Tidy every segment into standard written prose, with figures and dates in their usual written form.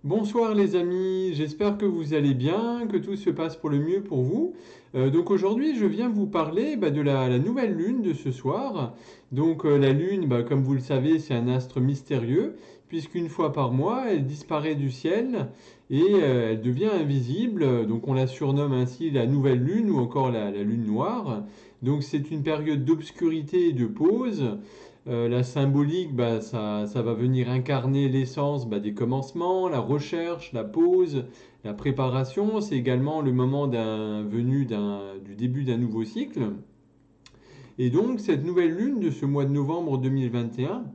Bonsoir les amis, j'espère que vous allez bien, que tout se passe pour le mieux pour vous. Donc aujourd'hui je viens vous parler de la nouvelle lune de ce soir. Donc la lune, comme vous le savez, c'est un astre mystérieux, puisqu'une fois par mois elle disparaît du ciel et elle devient invisible. Donc on la surnomme ainsi la nouvelle lune ou encore la lune noire. Donc c'est une période d'obscurité et de pause. La symbolique, ça va venir incarner l'essence des commencements, la recherche, la pause, la préparation. C'est également le moment du début d'un nouveau cycle. Et donc, cette nouvelle lune de ce mois de novembre 2021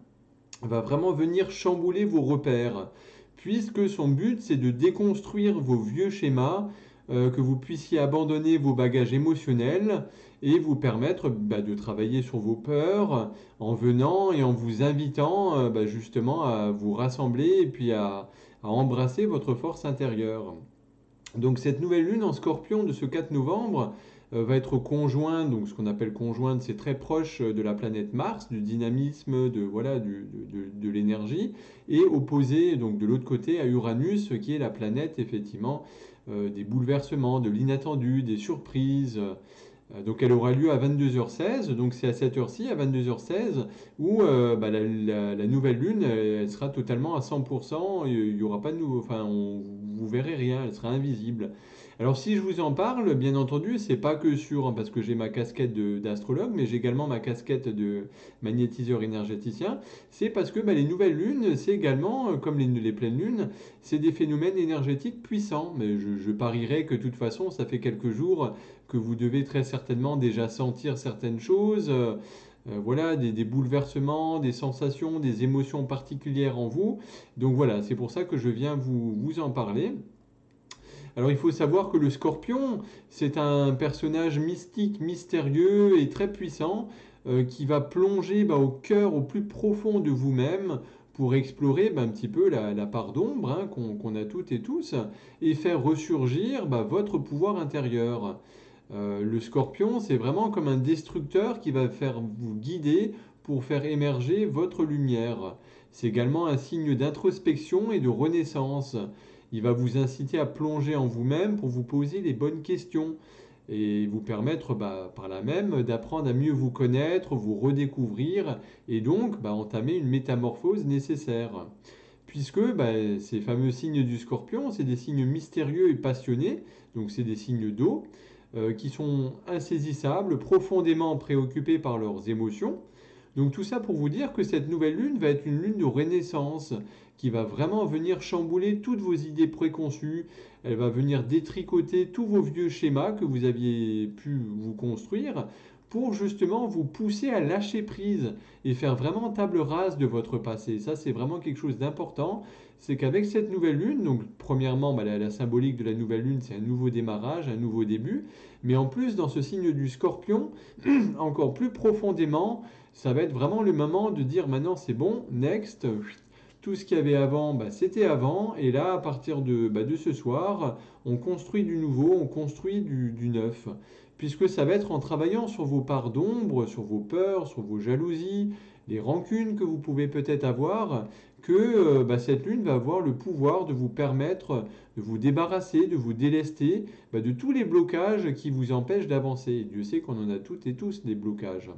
va vraiment venir chambouler vos repères, puisque son but, c'est de déconstruire vos vieux schémas, que vous puissiez abandonner vos bagages émotionnels et vous permettre de travailler sur vos peurs en venant et en vous invitant justement à vous rassembler et puis à embrasser votre force intérieure. Donc cette nouvelle lune en scorpion de ce 4 novembre va être conjointe, donc ce qu'on appelle conjointe, c'est très proche de la planète Mars, du dynamisme, de l'énergie, et opposée donc de l'autre côté à Uranus, qui est la planète effectivement des bouleversements, de l'inattendu, des surprises. Donc elle aura lieu à 22h16, donc c'est à cette heure-ci, à 22h16, où la nouvelle lune, elle sera totalement à 100%, il y aura pas de nouveau, vous verrez rien, elle sera invisible. Alors si je vous en parle, bien entendu, c'est pas que parce que j'ai ma casquette d'astrologue, mais j'ai également ma casquette de magnétiseur énergéticien, c'est parce que les nouvelles lunes, c'est également, comme les pleines lunes, c'est des phénomènes énergétiques puissants, mais je parierais que de toute façon, ça fait quelques jours que vous devez très certainement déjà sentir certaines choses, voilà, des bouleversements, des sensations, des émotions particulières en vous. Donc voilà, c'est pour ça que je viens vous en parler. Alors il faut savoir que le scorpion, c'est un personnage mystique, mystérieux et très puissant qui va plonger au cœur, au plus profond de vous-même pour explorer un petit peu la part d'ombre qu'on a toutes et tous et faire ressurgir votre pouvoir intérieur. Le scorpion, c'est vraiment comme un destructeur qui va faire vous guider pour faire émerger votre lumière. C'est également un signe d'introspection et de renaissance. Il va vous inciter à plonger en vous-même pour vous poser les bonnes questions et vous permettre par là même d'apprendre à mieux vous connaître, vous redécouvrir et donc entamer une métamorphose nécessaire. Puisque ces fameux signes du scorpion, c'est des signes mystérieux et passionnés, donc c'est des signes d'eau, qui sont insaisissables, profondément préoccupés par leurs émotions. Donc tout ça pour vous dire que cette nouvelle lune va être une lune de renaissance qui va vraiment venir chambouler toutes vos idées préconçues, elle va venir détricoter tous vos vieux schémas que vous aviez pu vous construire pour justement vous pousser à lâcher prise et faire vraiment table rase de votre passé. Ça, c'est vraiment quelque chose d'important. C'est qu'avec cette nouvelle lune, donc premièrement, la symbolique de la nouvelle lune, c'est un nouveau démarrage, un nouveau début. Mais en plus, dans ce signe du scorpion, encore plus profondément, ça va être vraiment le moment de dire maintenant c'est bon, next. Tout ce qu'il y avait avant, c'était avant. Et là, à partir de ce soir, on construit du nouveau, on construit du neuf. Puisque ça va être en travaillant sur vos parts d'ombre, sur vos peurs, sur vos jalousies, les rancunes que vous pouvez peut-être avoir, que cette lune va avoir le pouvoir de vous permettre de vous débarrasser, de vous délester de tous les blocages qui vous empêchent d'avancer. Et Dieu sait qu'on en a toutes et tous des blocages.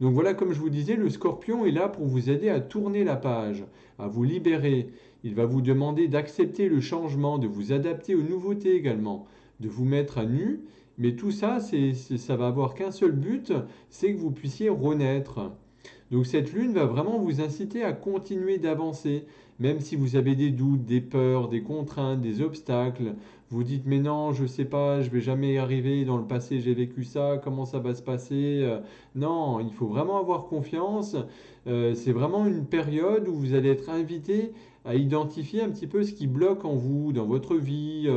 Donc voilà, comme je vous disais, le scorpion est là pour vous aider à tourner la page, à vous libérer. Il va vous demander d'accepter le changement, de vous adapter aux nouveautés également, de vous mettre à nu. Mais tout ça, ça va avoir qu'un seul but, c'est que vous puissiez renaître. Donc cette lune va vraiment vous inciter à continuer d'avancer, même si vous avez des doutes, des peurs, des contraintes, des obstacles. Vous dites mais non, je sais pas, je vais jamais y arriver. Dans le passé, j'ai vécu ça. Comment ça va se passer? Non, il faut vraiment avoir confiance. C'est vraiment une période où vous allez être invité à identifier un petit peu ce qui bloque en vous, dans votre vie,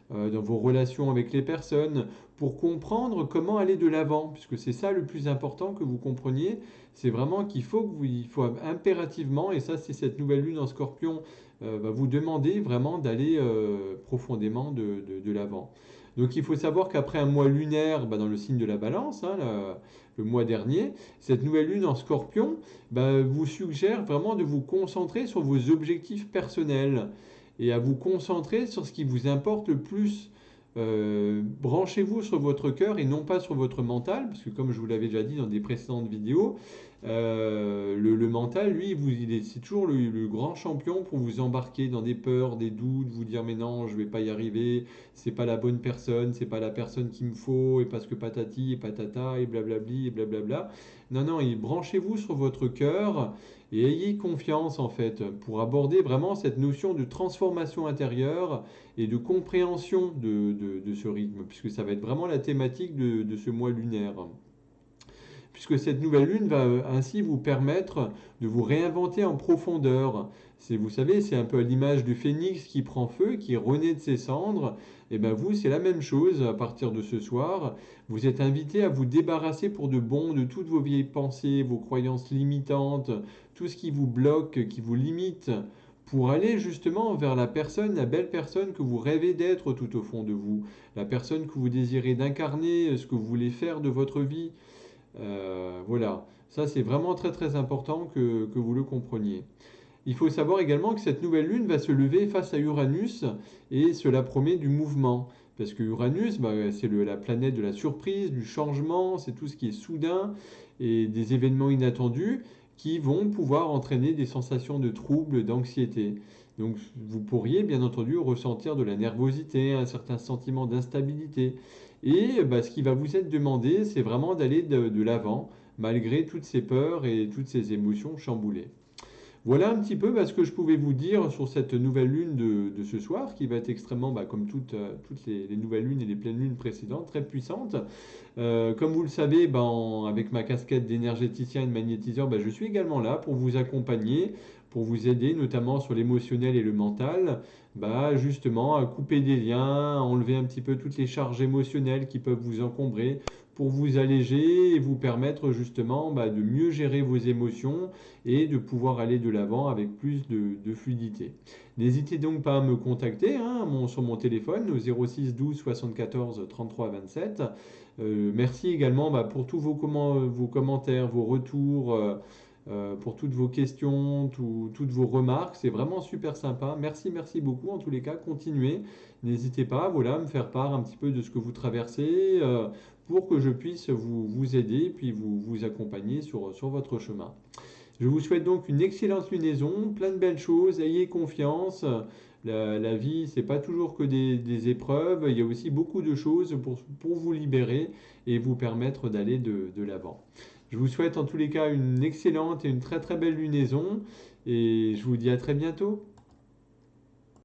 dans vos relations avec les personnes, pour comprendre comment aller de l'avant, puisque c'est ça le plus important que vous compreniez, c'est vraiment il faut impérativement, et ça c'est cette nouvelle lune en scorpion, va vous demander vraiment d'aller profondément de l'avant. Donc il faut savoir qu'après un mois lunaire dans le signe de la balance, hein, le mois dernier, cette nouvelle lune en scorpion vous suggère vraiment de vous concentrer sur vos objectifs personnels et à vous concentrer sur ce qui vous importe le plus. Branchez-vous sur votre cœur et non pas sur votre mental, parce que comme je vous l'avais déjà dit dans des précédentes vidéos, le mental, lui, c'est toujours le grand champion pour vous embarquer dans des peurs, des doutes, vous dire mais non, je vais pas y arriver, c'est pas la bonne personne, c'est pas la personne qu'il me faut, et parce que patati et patata et blablabli et blablabla. Non, non, branchez-vous sur votre cœur et ayez confiance en fait pour aborder vraiment cette notion de transformation intérieure et de compréhension de ce rythme, puisque ça va être vraiment la thématique de ce mois lunaire. Puisque cette nouvelle lune va ainsi vous permettre de vous réinventer en profondeur. Vous savez, c'est un peu à l'image du phénix qui prend feu, qui renaît de ses cendres. Et bien vous, c'est la même chose à partir de ce soir. Vous êtes invité à vous débarrasser pour de bon de toutes vos vieilles pensées, vos croyances limitantes, tout ce qui vous bloque, qui vous limite, pour aller justement vers la personne, la belle personne que vous rêvez d'être tout au fond de vous, la personne que vous désirez d'incarner, ce que vous voulez faire de votre vie. Voilà, ça c'est vraiment très très important que vous le compreniez. Il faut savoir également que cette nouvelle lune va se lever face à Uranus et cela promet du mouvement. Parce que Uranus, c'est la planète de la surprise, du changement, c'est tout ce qui est soudain et des événements inattendus qui vont pouvoir entraîner des sensations de trouble, d'anxiété. Donc vous pourriez bien entendu ressentir de la nervosité, un certain sentiment d'instabilité. Et ce qui va vous être demandé, c'est vraiment d'aller de l'avant, malgré toutes ces peurs et toutes ces émotions chamboulées. Voilà un petit peu ce que je pouvais vous dire sur cette nouvelle lune de ce soir, qui va être extrêmement, comme toutes les nouvelles lunes et les pleines lunes précédentes, très puissante. Comme vous le savez, avec ma casquette d'énergéticien et de magnétiseur, je suis également là pour vous accompagner, pour vous aider, notamment sur l'émotionnel et le mental, justement à couper des liens, à enlever un petit peu toutes les charges émotionnelles qui peuvent vous encombrer, pour vous alléger et vous permettre justement de mieux gérer vos émotions et de pouvoir aller de l'avant avec plus de fluidité. N'hésitez donc pas à me contacter sur mon téléphone au 06 12 74 33 27. Merci également pour tous vos commentaires, vos retours, pour toutes vos questions, toutes vos remarques. C'est vraiment super sympa. Merci, merci beaucoup. En tous les cas, continuez. N'hésitez pas à me faire part un petit peu de ce que vous traversez pour que je puisse vous aider puis vous accompagner sur votre chemin. Je vous souhaite donc une excellente lunaison, plein de belles choses, ayez confiance. La vie, c'est pas toujours que des épreuves, il y a aussi beaucoup de choses pour vous libérer et vous permettre d'aller de l'avant. Je vous souhaite en tous les cas une excellente et une très très belle lunaison et je vous dis à très bientôt.